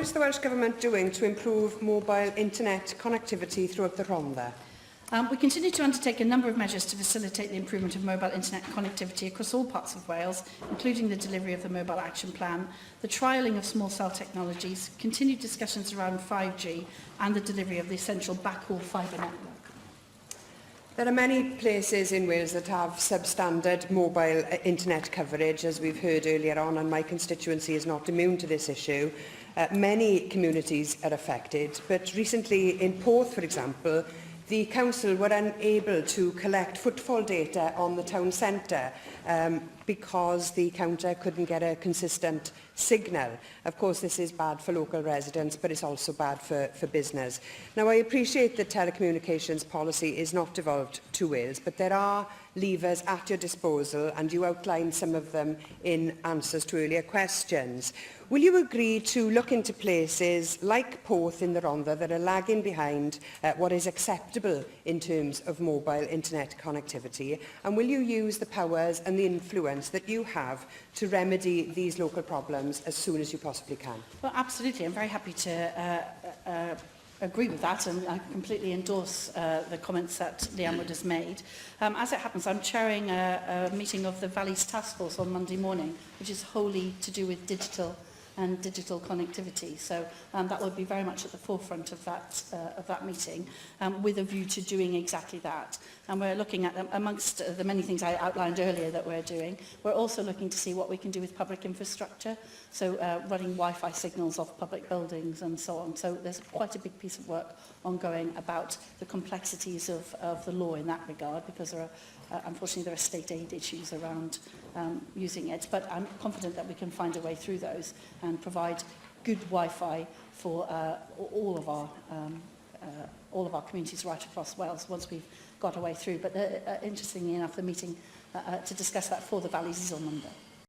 what is the Welsh Government doing to improve mobile internet connectivity throughout the Rhondda? We continue to undertake a number of measures to facilitate the improvement of mobile internet connectivity across all parts of Wales, including the delivery of the Mobile Action Plan, the trialling of small cell technologies, continued discussions around 5G and the delivery of the essential backhaul fibre network. There are many places in Wales that have substandard mobile internet coverage, as we've heard earlier on, and my constituency is not immune to this issue. Many communities are affected, but recently in Porth, for example, the council were unable to collect footfall data on the town centre because the counter couldn't get a consistent signal. Of course, this is bad for local residents, but it's also bad for business. Now, I appreciate that telecommunications policy is not devolved to Wales, but there are levers at your disposal, and you outlined some of them in answers to earlier questions. Will you agree to look into places like Porth in the Rhondda that are lagging behind what is acceptable in terms of mobile internet connectivity? And will you use the powers and the influence that you have to remedy these local problems as soon as you possibly can? Well, absolutely. I'm very happy to agree with that, and I completely endorse the comments that Leanne would have made. As it happens, I'm chairing a meeting of the Valleys Task Force on Monday morning, which is wholly to do with digital connectivity. So that will be very much at the forefront of that meeting, with a view to doing exactly that. And we're looking at, amongst the many things I outlined earlier that we're doing, we're also looking to see what we can do with public infrastructure, so running Wi-Fi signals off public buildings and so on. So there's quite a big piece of work ongoing about the complexities of the law in that regard, because there are, unfortunately, there are state aid issues around using it, but I'm confident that we can find a way through those and provide good Wi-Fi for all of our communities right across Wales once we've got a way through. But interestingly enough, the meeting to discuss that for the Valleys is on Monday.